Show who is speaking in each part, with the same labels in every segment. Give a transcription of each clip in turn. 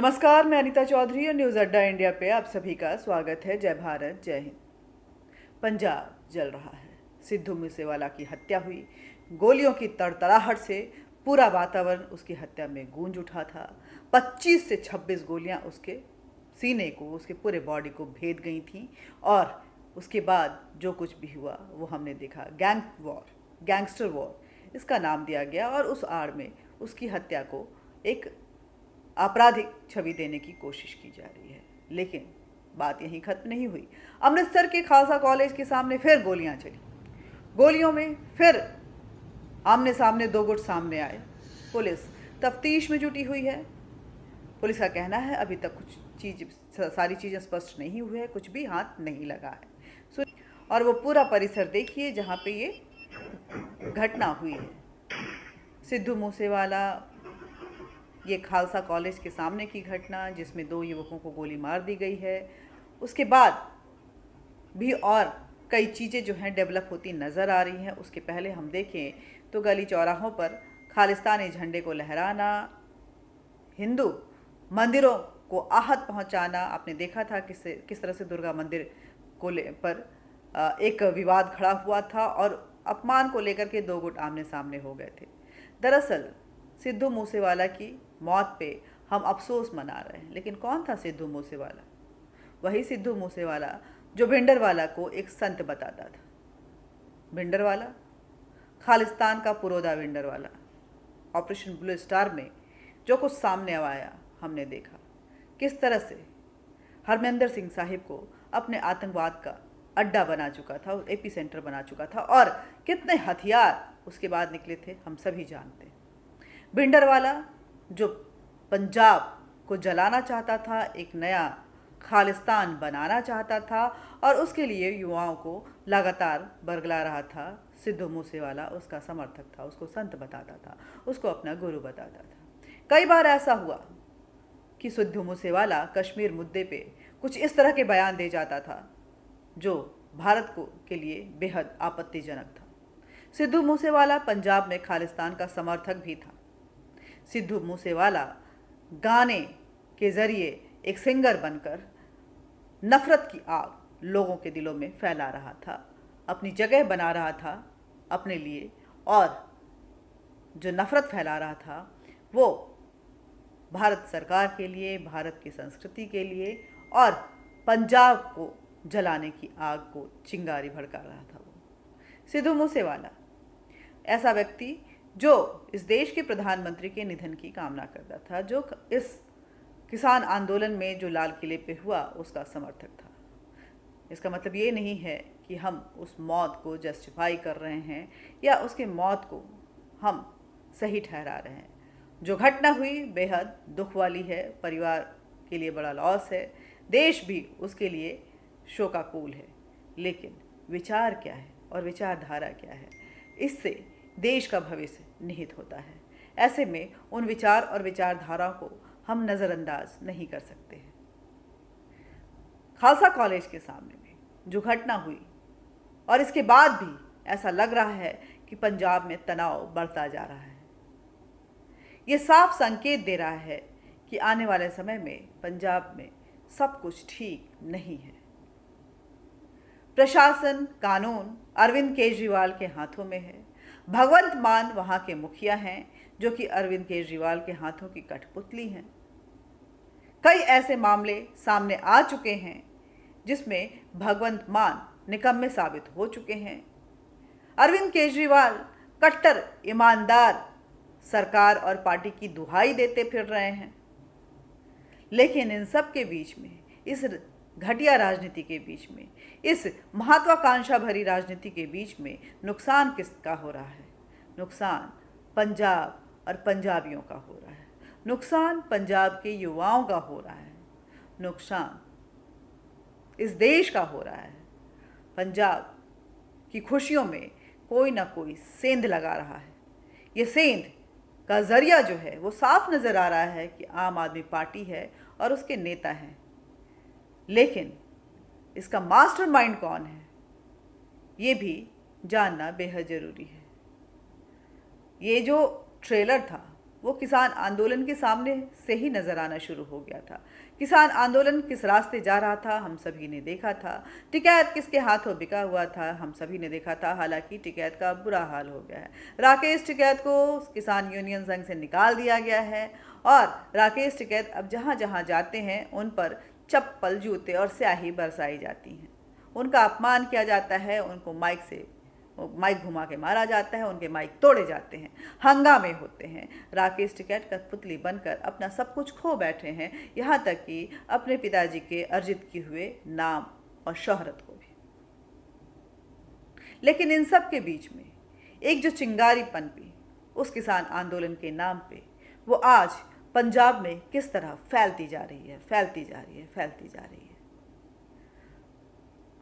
Speaker 1: नमस्कार, मैं अनीता चौधरी और न्यूज़ अड्डा इंडिया पे आप सभी का स्वागत है। जय भारत, जय हिंद। पंजाब जल रहा है। सिद्धू मूसेवाला की हत्या हुई। गोलियों की तड़तड़ाहट से पूरा वातावरण उसकी हत्या में गूंज उठा था। 25 से 26 गोलियां उसके सीने को, उसके पूरे बॉडी को भेद गई थीं और उसके बाद जो कुछ भी हुआ वो हमने देखा। गैंगस्टर वॉर इसका नाम दिया गया और उस आड़ में उसकी हत्या को एक आपराधिक छवि देने की कोशिश की जा रही है। लेकिन बात यहीं खत्म नहीं हुई। अमृतसर के खालसा कॉलेज के सामने फिर गोलियां चली। गोलियों में फिर आमने सामने दो गुट सामने आए। पुलिस तफ्तीश में जुटी हुई है। पुलिस का कहना है अभी तक सारी चीज़ें स्पष्ट नहीं हुई है, कुछ भी हाथ नहीं लगा है। और वो पूरा परिसर देखिए जहाँ पे ये घटना हुई है। सिद्धू मूसेवाला, ये खालसा कॉलेज के सामने की घटना जिसमें 2 युवकों को गोली मार दी गई है। उसके बाद भी और कई चीज़ें जो हैं डेवलप होती नज़र आ रही हैं। उसके पहले हम देखें तो गली चौराहों पर खालिस्तानी झंडे को लहराना, हिंदू मंदिरों को आहत पहुंचाना। आपने देखा था किस तरह से दुर्गा मंदिर को पर एक विवाद खड़ा हुआ था और अपमान को लेकर के 2 गुट आमने सामने हो गए थे। दरअसल सिद्धू मूसेवाला की मौत पे हम अफसोस मना रहे हैं, लेकिन कौन था सिद्धू मूसेवाला? वही सिद्धू मूसेवाला जो भिंडरवाला को एक संत बताता था। भिंडरवाला, खालिस्तान का पुरोधा भिंडरवाला। ऑपरेशन ब्लू स्टार में जो कुछ सामने आया हमने देखा, किस तरह से हरमिंदर सिंह साहिब को अपने आतंकवाद का अड्डा बना चुका था, एपी सेंटर बना चुका था और कितने हथियार उसके बाद निकले थे हम सभी जानते हैं। भिंडरवाला जो पंजाब को जलाना चाहता था, एक नया खालिस्तान बनाना चाहता था और उसके लिए युवाओं को लगातार बरगला रहा था। सिद्धू मूसेवाला उसका समर्थक था, उसको संत बताता था, उसको अपना गुरु बताता था। कई बार ऐसा हुआ कि सिद्धू मूसेवाला कश्मीर मुद्दे पे कुछ इस तरह के बयान दे जाता था जो भारत के लिए बेहद आपत्तिजनक था। सिद्धू मूसेवाला पंजाब में खालिस्तान का समर्थक भी था। सिद्धू मूसेवाला गाने के ज़रिए एक सिंगर बनकर नफ़रत की आग लोगों के दिलों में फैला रहा था, अपनी जगह बना रहा था अपने लिए, और जो नफ़रत फैला रहा था वो भारत सरकार के लिए, भारत की संस्कृति के लिए और पंजाब को जलाने की आग को चिंगारी भड़का रहा था। वो सिद्धू मूसेवाला ऐसा व्यक्ति जो इस देश के प्रधानमंत्री के निधन की कामना करता था, जो इस किसान आंदोलन में जो लाल किले पे हुआ उसका समर्थक था। इसका मतलब ये नहीं है कि हम उस मौत को जस्टिफाई कर रहे हैं या उसके मौत को हम सही ठहरा रहे हैं। जो घटना हुई बेहद दुख वाली है, परिवार के लिए बड़ा लॉस है, देश भी उसके लिए शोकाकुल है। लेकिन विचार क्या है और विचारधारा क्या है, इससे देश का भविष्य निहित होता है। ऐसे में उन विचार और विचारधारा को हम नज़रअंदाज नहीं कर सकते हैं। खालसा कॉलेज के सामने में जो घटना हुई और इसके बाद भी ऐसा लग रहा है कि पंजाब में तनाव बढ़ता जा रहा है। ये साफ संकेत दे रहा है कि आने वाले समय में पंजाब में सब कुछ ठीक नहीं है। प्रशासन, कानून अरविंद केजरीवाल के हाथों में है। भगवंत मान वहाँ के मुखिया हैं जो कि अरविंद केजरीवाल के हाथों की कठपुतली हैं। कई ऐसे मामले सामने आ चुके हैं जिसमें भगवंत मान निकम्मे साबित हो चुके हैं। अरविंद केजरीवाल कट्टर ईमानदार सरकार और पार्टी की दुहाई देते फिर रहे हैं। लेकिन इन सब के बीच में, इस घटिया राजनीति के बीच में, इस महत्वाकांक्षा भरी राजनीति के बीच में नुकसान किसका हो रहा है? नुकसान पंजाब और पंजाबियों का हो रहा है। नुकसान पंजाब के युवाओं का हो रहा है। नुकसान इस देश का हो रहा है। पंजाब की खुशियों में कोई ना कोई सेंध लगा रहा है। ये सेंध का जरिया जो है वो साफ नज़र आ रहा है कि आम आदमी पार्टी है और उसके नेता हैं। लेकिन इसका मास्टरमाइंड कौन है, ये भी जानना बेहद ज़रूरी है। ये जो ट्रेलर था वो किसान आंदोलन के सामने से ही नजर आना शुरू हो गया था। किसान आंदोलन किस रास्ते जा रहा था हम सभी ने देखा था। टिकैत किसके हाथों बिका हुआ था हम सभी ने देखा था। हालांकि टिकैत का बुरा हाल हो गया है। राकेश टिकैत को किसान यूनियन संघ से निकाल दिया गया है और राकेश टिकैत अब जहाँ जहाँ जाते हैं उन पर चप्पल, जूते और स्याही बरसाई जाती हैं। उनका अपमान किया जाता है, उनको माइक घुमा के मारा जाता है, उनके माइक तोड़े जाते हैं, हंगामे होते हैं। राकेश टिकैत कठपुतली बनकर अपना सब कुछ खो बैठे हैं, यहाँ तक कि अपने पिताजी के अर्जित किए हुए नाम और शोहरत को भी। लेकिन इन सब के बीच में एक जो चिंगारी पनपी उस किसान आंदोलन के नाम पे, वो आज पंजाब में किस तरह फैलती जा रही है, फैलती जा रही है, फैलती जा रही है।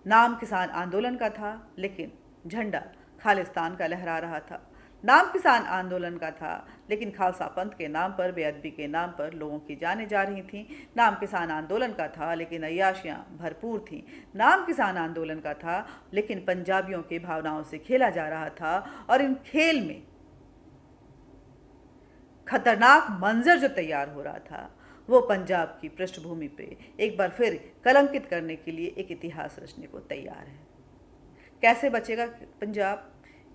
Speaker 1: नाम किसान आंदोलन का था लेकिन झंडा खालिस्तान का लहरा रहा था। नाम किसान आंदोलन का था लेकिन खालसा पंथ के नाम पर, बेअदबी के नाम पर लोगों की जानें जा रही थीं। नाम किसान आंदोलन का था लेकिन अय्याशियां भरपूर थीं। नाम किसान आंदोलन का था लेकिन पंजाबियों की भावनाओं से खेला जा रहा था और इन खेल में खतरनाक मंजर जो तैयार हो रहा था वो पंजाब की पृष्ठभूमि पे एक बार फिर कलंकित करने के लिए एक इतिहास रचने को तैयार है। कैसे बचेगा पंजाब,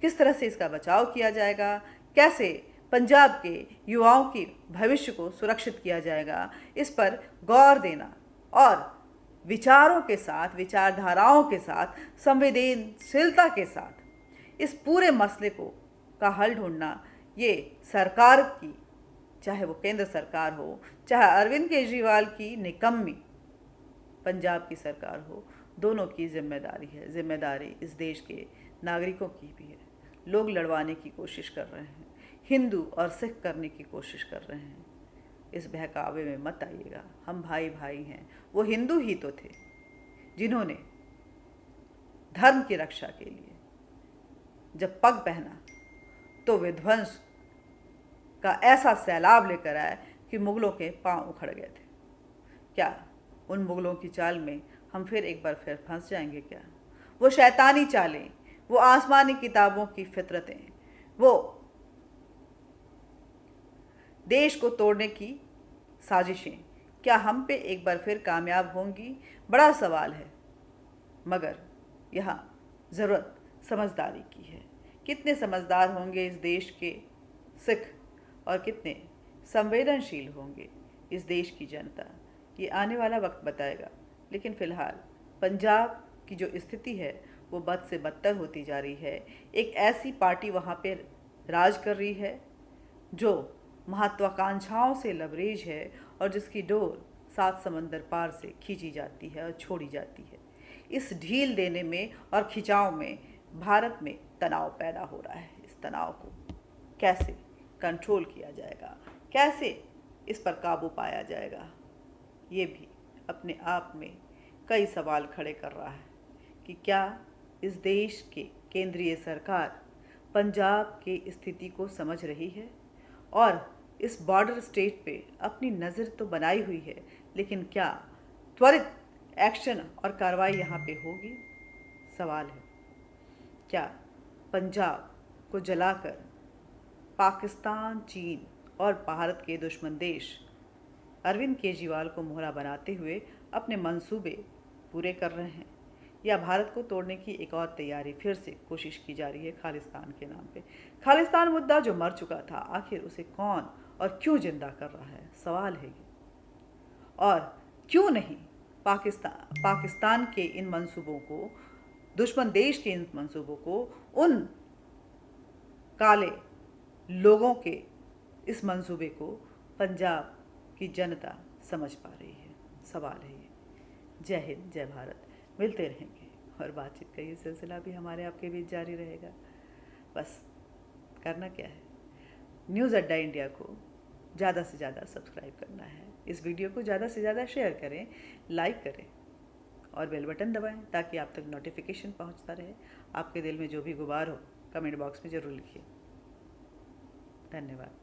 Speaker 1: किस तरह से इसका बचाव किया जाएगा, कैसे पंजाब के युवाओं की भविष्य को सुरक्षित किया जाएगा, इस पर गौर देना और विचारों के साथ, विचारधाराओं के साथ, संवेदनशीलता के साथ इस पूरे मसले का हल ढूंढना ये सरकार की, चाहे वो केंद्र सरकार हो, चाहे अरविंद केजरीवाल की निकम्मी पंजाब की सरकार हो, दोनों की जिम्मेदारी है। जिम्मेदारी इस देश के नागरिकों की भी है। लोग लड़वाने की कोशिश कर रहे हैं, हिंदू और सिख करने की कोशिश कर रहे हैं। इस बहकावे में मत आइएगा। हम भाई भाई हैं। वो हिंदू ही तो थे जिन्होंने धर्म की रक्षा के लिए जब पग पहना तो विध्वंस का ऐसा सैलाब लेकर आए कि मुगलों के पांव उखड़ गए थे। क्या उन मुगलों की चाल में हम फिर एक बार फिर फंस जाएंगे क्या? वो शैतानी चालें, वो आसमानी किताबों की फितरतें, वो देश को तोड़ने की साजिशें क्या हम पे एक बार फिर कामयाब होंगी? बड़ा सवाल है। मगर यहाँ ज़रूरत समझदारी की है। कितने समझदार होंगे इस देश के सिख और कितने संवेदनशील होंगे इस देश की जनता, ये आने वाला वक्त बताएगा। लेकिन फ़िलहाल पंजाब की जो स्थिति है वो बद से बदतर होती जा रही है। एक ऐसी पार्टी वहाँ पे राज कर रही है जो महत्वाकांक्षाओं से लबरेज है और जिसकी डोर 7 समंदर पार से खींची जाती है और छोड़ी जाती है। इस ढील देने में और खिंचाव में भारत में तनाव पैदा हो रहा है। इस तनाव को कैसे कंट्रोल किया जाएगा, कैसे इस पर काबू पाया जाएगा, ये भी अपने आप में कई सवाल खड़े कर रहा है कि क्या इस देश के केंद्रीय सरकार पंजाब की स्थिति को समझ रही है और इस बॉर्डर स्टेट पे अपनी नज़र तो बनाई हुई है, लेकिन क्या त्वरित एक्शन और कार्रवाई यहाँ पे होगी? सवाल है। क्या पंजाब को जलाकर पाकिस्तान, चीन और भारत के दुश्मन देश अरविंद केजरीवाल को मोहरा बनाते हुए अपने मंसूबे पूरे कर रहे हैं, या भारत को तोड़ने की एक और तैयारी फिर से कोशिश की जा रही है खालिस्तान के नाम पे? खालिस्तान मुद्दा जो मर चुका था, आखिर उसे कौन और क्यों जिंदा कर रहा है? सवाल है ये। और क्यों नहीं पाकिस्तान के इन मंसूबों को, दुश्मन देश के इन मंसूबों को, उन काले लोगों के इस मंसूबे को पंजाब की जनता समझ पा रही है? सवाल है ये। जय हिंद, जय भारत। मिलते रहेंगे और बातचीत का ये सिलसिला भी हमारे आपके बीच जारी रहेगा। बस करना क्या है, न्यूज़ अड्डा इंडिया को ज़्यादा से ज़्यादा सब्सक्राइब करना है। इस वीडियो को ज़्यादा से ज़्यादा शेयर करें, लाइक करें और बेल बटन दबाएं ताकि आप तक नोटिफिकेशन पहुंचता रहे। आपके दिल में जो भी गुबार हो कमेंट बॉक्स में ज़रूर लिखिए। धन्यवाद।